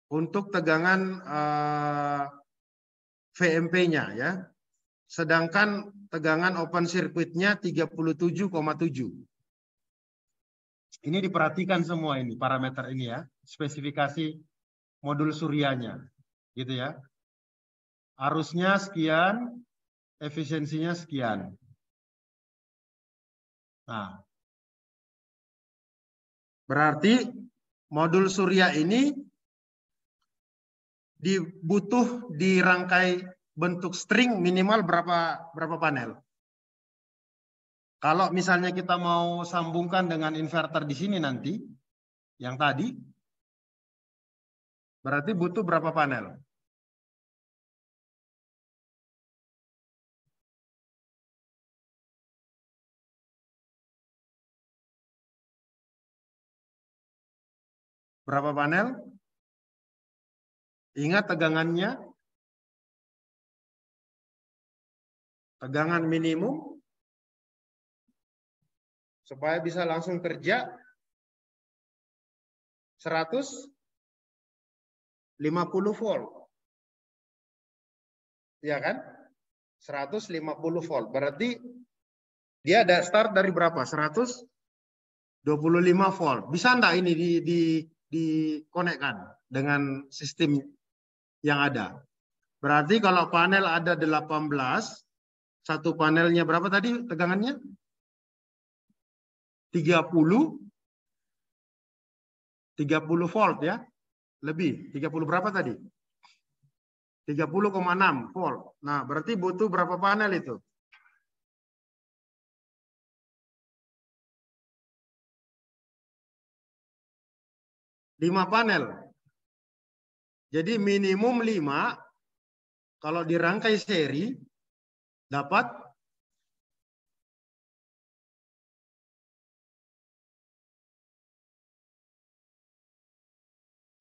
untuk tegangan VMP-nya ya. Sedangkan tegangan open circuit-nya 37,7. Ini diperhatikan semua ini parameter ini ya, spesifikasi modul suryanya. Gitu ya. Arusnya sekian, efisiensinya sekian. Nah, berarti modul surya ini dibutuh dirangkai bentuk string minimal berapa panel? Kalau misalnya kita mau sambungkan dengan inverter di sini nanti, yang tadi, berarti butuh berapa panel? Berapa panel? Ingat tegangannya? Tegangan minimum supaya bisa langsung kerja 150 volt. Ya kan? 150 volt. Berarti dia ada start dari berapa? 125 volt. Bisa enggak ini dikonekkan dengan sistem yang ada? Berarti kalau panel ada 18, satu panelnya berapa tadi tegangannya? 30 volt ya. Lebih. 30 berapa tadi? 30,6 volt. Nah, berarti butuh berapa panel itu? 5 panel. Jadi minimum 5, kalau dirangkai seri, dapat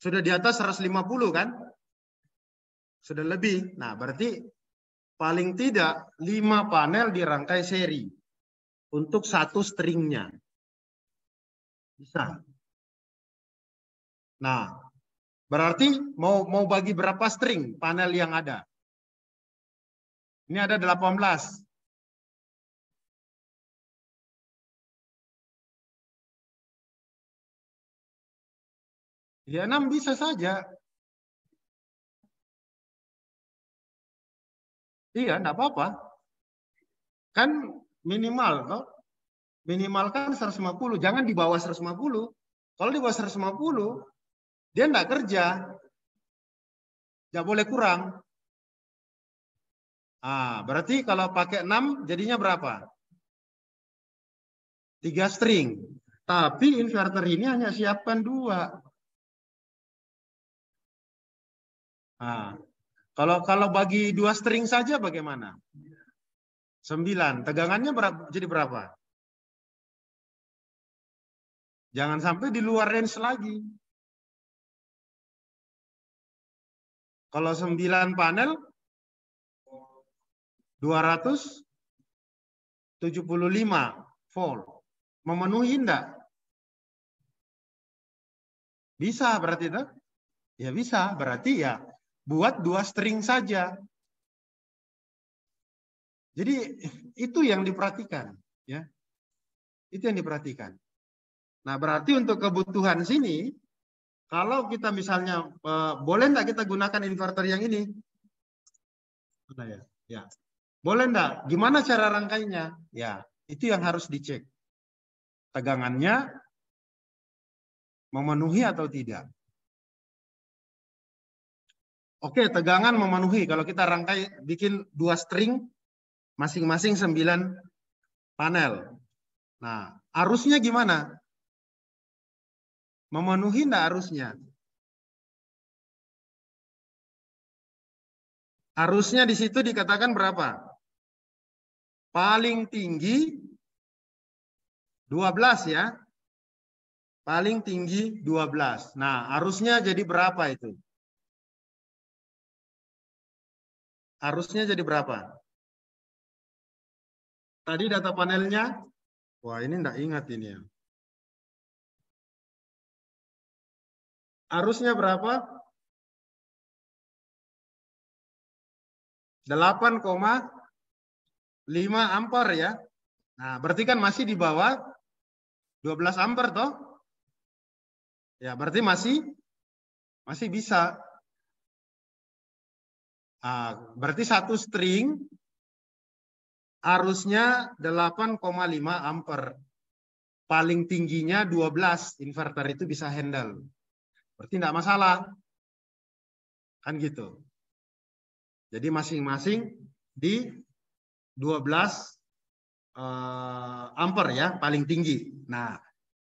sudah di atas 150 kan? Sudah lebih. Nah, berarti paling tidak 5 panel dirangkai seri untuk satu stringnya. Bisa. Nah, berarti mau bagi berapa string panel yang ada? Ini ada 18. Ya 6 bisa saja. Iya, enggak apa-apa. Kan minimal, toh. Minimal kan 150, jangan di bawah 150. Kalau di bawah 150, dia enggak kerja. Enggak boleh kurang. Ah, berarti kalau pakai 6 jadinya berapa? 3 string. Tapi inverter ini hanya siapkan 2. Nah, kalau bagi 2 string saja bagaimana? 9. Tegangannya jadi berapa? Jangan sampai di luar range lagi. Kalau 9 panel 275 volt. Memenuhi enggak? Bisa berarti itu? Ya bisa, berarti ya buat 2 string saja. Jadi itu yang diperhatikan, ya. Itu yang diperhatikan. Nah, berarti untuk kebutuhan sini, kalau kita misalnya boleh enggak kita gunakan inverter yang ini? Ya, ya. Boleh enggak? Gimana cara rangkainya? Ya, itu yang harus dicek. Tegangannya memenuhi atau tidak. Oke, tegangan memenuhi. Kalau kita rangkai bikin 2 string, masing-masing 9 panel. Nah, arusnya gimana? Memenuhi enggak arusnya? Arusnya di situ dikatakan berapa? Paling tinggi 12 ya. Paling tinggi 12. Nah, arusnya jadi berapa itu? Arusnya jadi berapa? Tadi data panelnya? Wah, ini enggak ingat ini ya. Arusnya berapa? 8,5 ampere ya. Nah, berarti kan masih di bawah 12 ampere toh? Ya, berarti masih bisa. Berarti satu string arusnya 8,5 ampere. Paling tingginya 12, inverter itu bisa handle. Berarti tidak masalah. Kan gitu. Jadi masing-masing di 12 ampere ya, paling tinggi. Nah,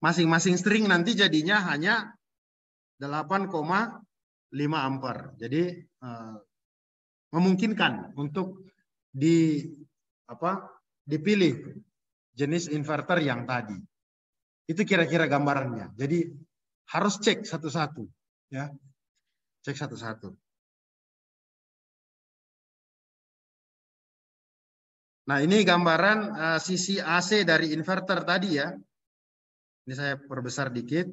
masing-masing string nanti jadinya hanya 8,5 ampere. Jadi memungkinkan untuk dipilih jenis inverter yang tadi. Itu kira-kira gambarannya. Jadi harus cek satu-satu, ya. Cek satu-satu. Nah, ini gambaran sisi AC dari inverter tadi ya. Ini saya perbesar dikit.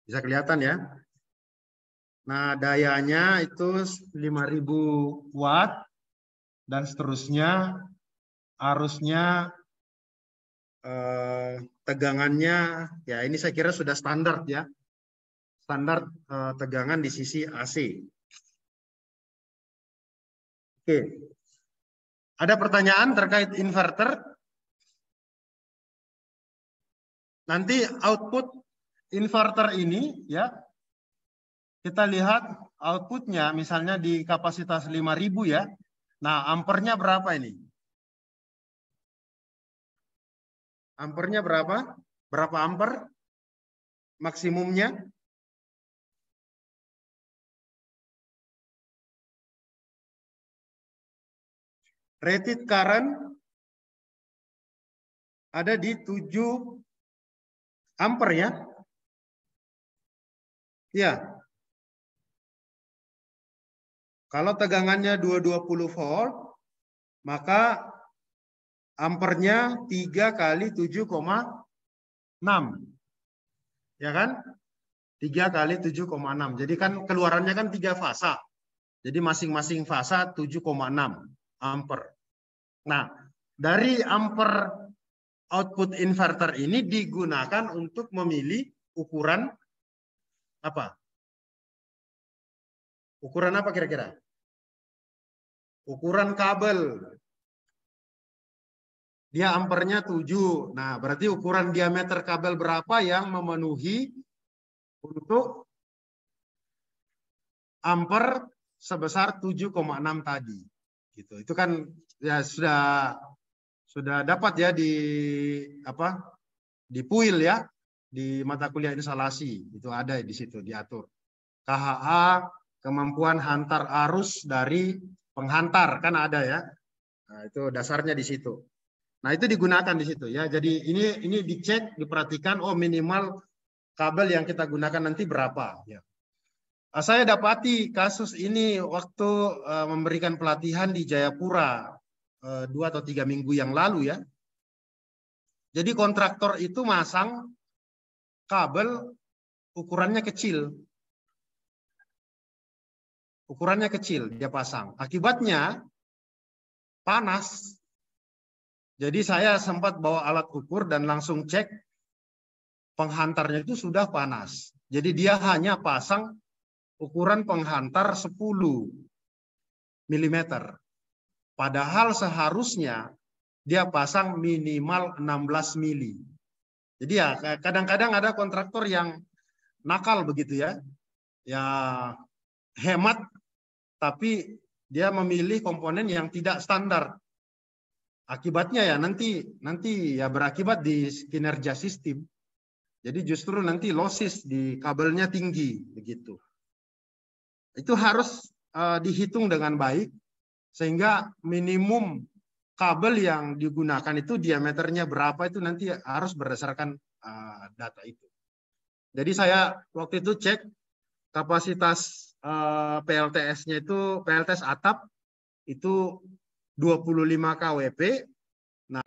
Bisa kelihatan ya. Nah, dayanya itu 5.000 watt dan seterusnya. Arusnya, tegangannya, ya ini saya kira sudah standar ya. Standar tegangan di sisi AC. Oke. Ada pertanyaan terkait inverter? Nanti output inverter ini ya, kita lihat outputnya misalnya di kapasitas 5.000 ya. Nah, ampernya berapa ini? Ampernya berapa? Berapa amper maksimumnya? Rated current ada di 7 ampere ya. Ya. Kalau tegangannya 220 volt, maka ampernya 3 kali 7,6. Ya kan? 3 kali 7,6. Jadi kan keluarannya kan 3 fasa. Jadi masing-masing fasa 7,6 ampere. Nah, dari ampere output inverter ini digunakan untuk memilih ukuran apa? Ukuran apa kira-kira? Ukuran kabel. Dia ampernya 7. Nah, berarti ukuran diameter kabel berapa yang memenuhi untuk ampere sebesar 7,6 tadi. Gitu. Itu kan ya sudah dapat ya di PUIL ya, di mata kuliah instalasi. Itu ada di situ diatur. KHA, kemampuan hantar arus dari penghantar, kan ada ya. Nah, itu dasarnya di situ. Nah, itu digunakan di situ ya. Jadi ini dicek, diperhatikan, oh minimal kabel yang kita gunakan nanti berapa ya. Saya dapati kasus ini waktu memberikan pelatihan di Jayapura 2 atau 3 minggu yang lalu ya. Jadi kontraktor itu masang kabel ukurannya kecil. Ukurannya kecil dia pasang. Akibatnya panas. Jadi saya sempat bawa alat ukur dan langsung cek penghantarnya itu sudah panas. Jadi dia hanya pasang ukuran penghantar 10 mm. Padahal seharusnya dia pasang minimal 16 mili. Jadi ya kadang-kadang ada kontraktor yang nakal begitu ya. Ya hemat tapi dia memilih komponen yang tidak standar. Akibatnya ya nanti ya berakibat di kinerja sistem. Jadi justru nanti losses di kabelnya tinggi begitu. Itu harus dihitung dengan baik sehingga minimum kabel yang digunakan itu diameternya berapa itu nanti harus berdasarkan data itu. Jadi saya waktu itu cek kapasitas PLTS-nya itu PLTS atap itu 25 kWp. Nah,